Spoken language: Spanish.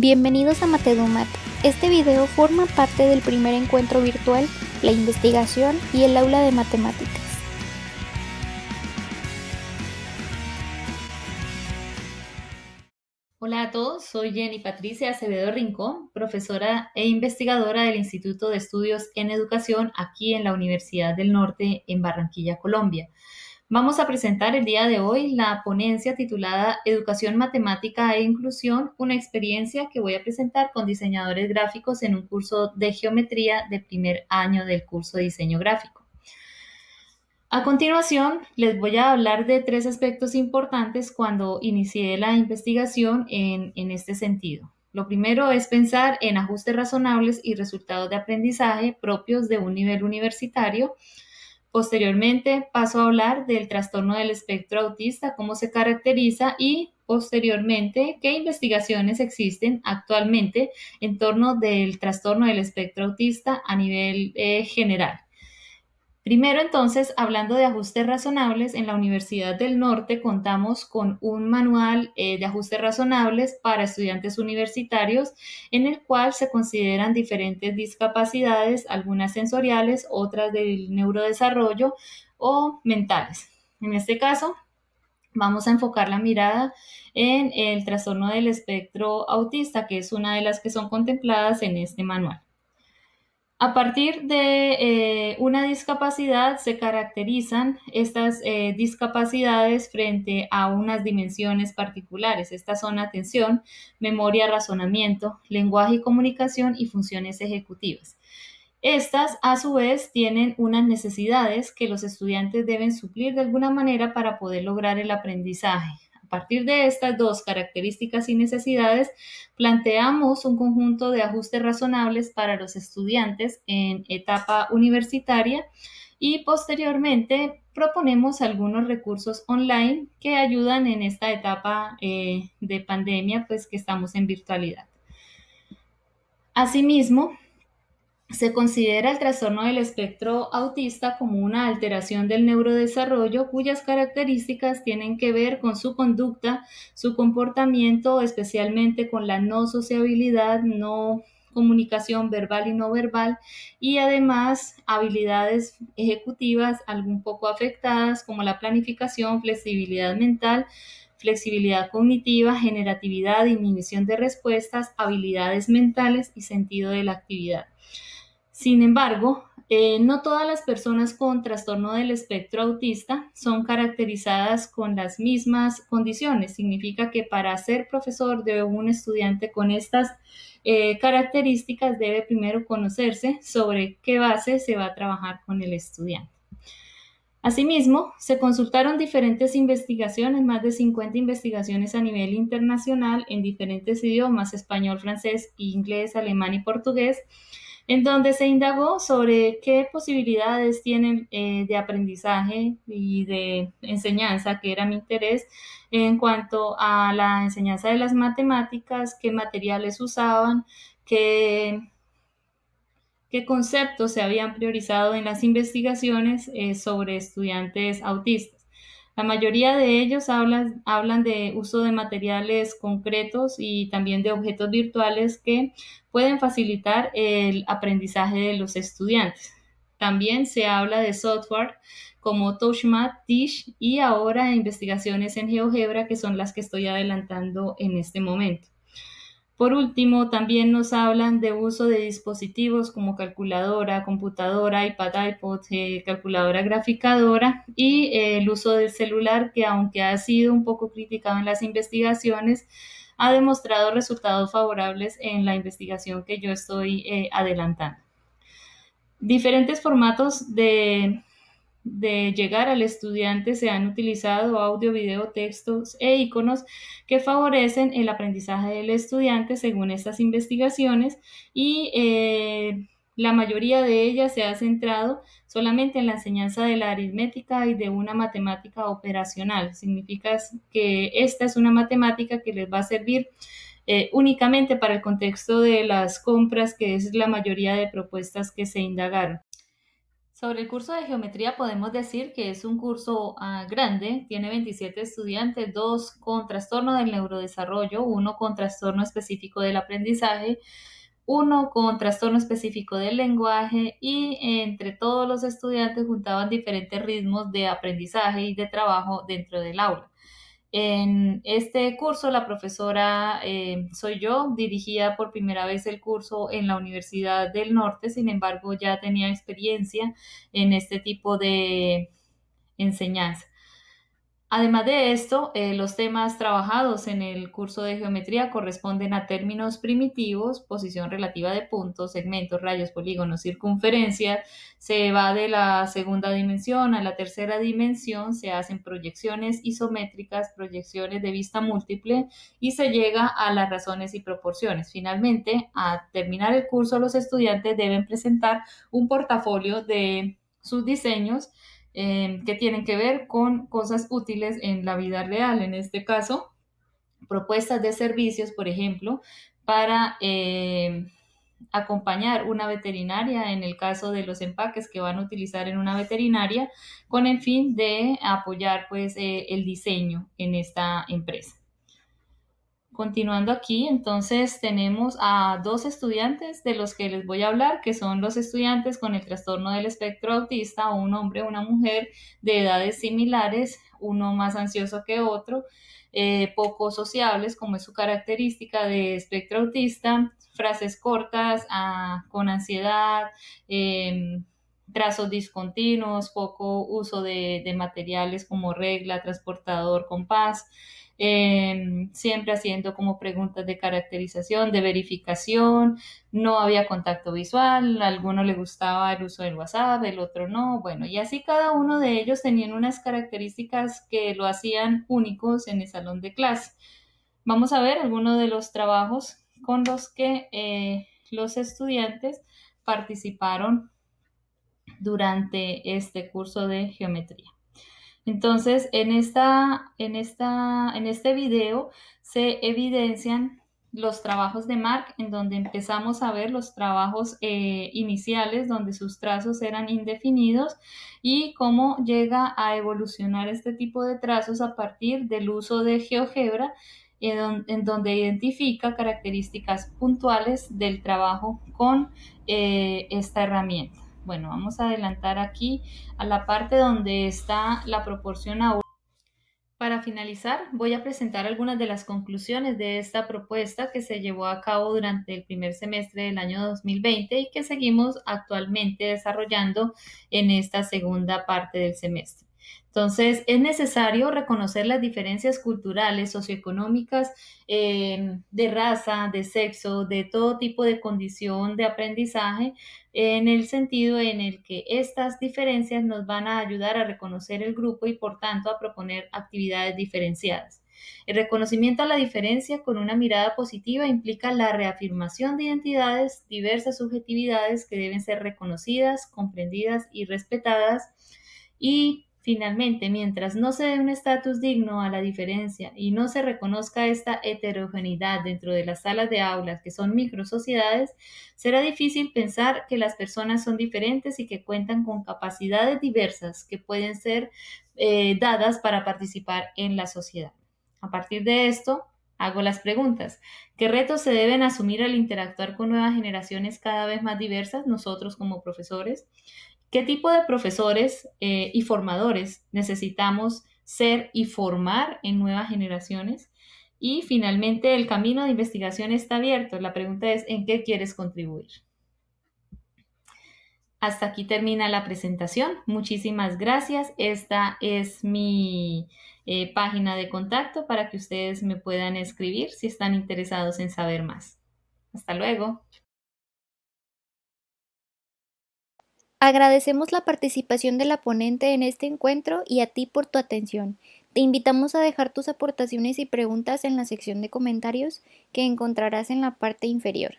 Bienvenidos a Matedumat. Este video forma parte del primer encuentro virtual, la investigación y el aula de matemáticas. Hola a todos, soy Jenny Patricia Acevedo Rincón, profesora e investigadora del Instituto de Estudios en Educación aquí en la Universidad del Norte en Barranquilla, Colombia. Vamos a presentar el día de hoy la ponencia titulada Educación Matemática e Inclusión, una experiencia que voy a presentar con diseñadores gráficos en un curso de geometría de primer año del curso de diseño gráfico. A continuación, les voy a hablar de tres aspectos importantes cuando inicié la investigación en este sentido. Lo primero es pensar en ajustes razonables y resultados de aprendizaje propios de un nivel universitario. Posteriormente, paso a hablar del trastorno del espectro autista, cómo se caracteriza y posteriormente, qué investigaciones existen actualmente en torno del trastorno del espectro autista a nivel general. Primero, entonces, hablando de ajustes razonables, en la Universidad del Norte contamos con un manual de ajustes razonables para estudiantes universitarios en el cual se consideran diferentes discapacidades, algunas sensoriales, otras del neurodesarrollo o mentales. En este caso, vamos a enfocar la mirada en el trastorno del espectro autista, que es una de las que son contempladas en este manual. A partir de una discapacidad se caracterizan estas discapacidades frente a unas dimensiones particulares. Estas son atención, memoria, razonamiento, lenguaje y comunicación y funciones ejecutivas. Estas, a su vez, tienen unas necesidades que los estudiantes deben suplir de alguna manera para poder lograr el aprendizaje. A partir de estas dos características y necesidades, planteamos un conjunto de ajustes razonables para los estudiantes en etapa universitaria y posteriormente proponemos algunos recursos online que ayudan en esta etapa de pandemia, pues que estamos en virtualidad. Asimismo, se considera el trastorno del espectro autista como una alteración del neurodesarrollo cuyas características tienen que ver con su conducta, su comportamiento, especialmente con la no sociabilidad, no comunicación verbal y no verbal, y además habilidades ejecutivas algo poco afectadas como la planificación, flexibilidad mental, flexibilidad cognitiva, generatividad, inhibición de respuestas, habilidades mentales y sentido de la actividad. Sin embargo, no todas las personas con trastorno del espectro autista son caracterizadas con las mismas condiciones. Significa que para ser profesor de un estudiante con estas características debe primero conocerse sobre qué base se va a trabajar con el estudiante. Asimismo, se consultaron diferentes investigaciones, más de 50 investigaciones a nivel internacional en diferentes idiomas, español, francés, inglés, alemán y portugués, en donde se indagó sobre qué posibilidades tienen de aprendizaje y de enseñanza, que era mi interés, en cuanto a la enseñanza de las matemáticas, qué materiales usaban, qué conceptos se habían priorizado en las investigaciones sobre estudiantes autistas. La mayoría de ellos hablan de uso de materiales concretos y también de objetos virtuales que pueden facilitar el aprendizaje de los estudiantes. También se habla de software como Touchmat, Teach y ahora investigaciones en GeoGebra, que son las que estoy adelantando en este momento. Por último, también nos hablan de uso de dispositivos como calculadora, computadora, iPad, iPod, calculadora graficadora y el uso del celular, que aunque ha sido un poco criticado en las investigaciones, ha demostrado resultados favorables en la investigación que yo estoy adelantando. Diferentes formatos de llegar al estudiante se han utilizado audio, video, textos e iconos que favorecen el aprendizaje del estudiante según estas investigaciones y la mayoría de ellas se ha centrado solamente en la enseñanza de la aritmética y de una matemática operacional. Significa que esta es una matemática que les va a servir únicamente para el contexto de las compras, que es la mayoría de propuestas que se indagaron. Sobre el curso de geometría podemos decir que es un curso grande, tiene 27 estudiantes, 2 con trastorno del neurodesarrollo, 1 con trastorno específico del aprendizaje, 1 con trastorno específico del lenguaje y entre todos los estudiantes juntaban diferentes ritmos de aprendizaje y de trabajo dentro del aula. En este curso, la profesora soy yo, dirigía por primera vez el curso en la Universidad del Norte, sin embargo, ya tenía experiencia en este tipo de enseñanza. Además de esto, los temas trabajados en el curso de geometría corresponden a términos primitivos, posición relativa de puntos, segmentos, rayos, polígonos, circunferencia. Se va de la segunda dimensión a la tercera dimensión, se hacen proyecciones isométricas, proyecciones de vista múltiple y se llega a las razones y proporciones. Finalmente, a terminar el curso, los estudiantes deben presentar un portafolio de sus diseños que tienen que ver con cosas útiles en la vida real. En este caso, propuestas de servicios, por ejemplo, para acompañar una veterinaria en el caso de los empaques que van a utilizar en una veterinaria con el fin de apoyar pues el diseño en esta empresa. Continuando aquí, entonces tenemos a 2 estudiantes de los que les voy a hablar, que son los estudiantes con el trastorno del espectro autista, un hombre o una mujer de edades similares, uno más ansioso que otro, poco sociables, como es su característica de espectro autista, frases cortas, con ansiedad, trazos discontinuos, poco uso de materiales como regla, transportador, compás. Siempre haciendo como preguntas de caracterización, de verificación, no había contacto visual, a alguno le gustaba el uso del WhatsApp, el otro no, bueno, y así cada uno de ellos tenían unas características que lo hacían únicos en el salón de clase. Vamos a ver algunos de los trabajos con los que los estudiantes participaron durante este curso de geometría. Entonces, en este video se evidencian los trabajos de Marc, en donde empezamos a ver los trabajos iniciales, donde sus trazos eran indefinidos, y cómo llega a evolucionar este tipo de trazos a partir del uso de GeoGebra, en donde identifica características puntuales del trabajo con esta herramienta. Bueno, vamos a adelantar aquí a la parte donde está la proporción a 1. Para finalizar, voy a presentar algunas de las conclusiones de esta propuesta que se llevó a cabo durante el primer semestre del año 2020 y que seguimos actualmente desarrollando en esta segunda parte del semestre. Entonces, es necesario reconocer las diferencias culturales, socioeconómicas, de raza, de sexo, de todo tipo de condición de aprendizaje, en el sentido en el que estas diferencias nos van a ayudar a reconocer el grupo y, por tanto, a proponer actividades diferenciadas. El reconocimiento a la diferencia con una mirada positiva implica la reafirmación de identidades, diversas subjetividades que deben ser reconocidas, comprendidas y respetadas. Y finalmente, mientras no se dé un estatus digno a la diferencia y no se reconozca esta heterogeneidad dentro de las salas de aulas, que son microsociedades, será difícil pensar que las personas son diferentes y que cuentan con capacidades diversas que pueden ser dadas para participar en la sociedad. A partir de esto, hago las preguntas. ¿Qué retos se deben asumir al interactuar con nuevas generaciones cada vez más diversas, nosotros como profesores? ¿Qué tipo de profesores y formadores necesitamos ser y formar en nuevas generaciones? Y finalmente, el camino de investigación está abierto. La pregunta es, ¿en qué quieres contribuir? Hasta aquí termina la presentación. Muchísimas gracias. Esta es mi página de contacto para que ustedes me puedan escribir si están interesados en saber más. Hasta luego. Agradecemos la participación de la ponente en este encuentro y a ti por tu atención. Te invitamos a dejar tus aportaciones y preguntas en la sección de comentarios que encontrarás en la parte inferior.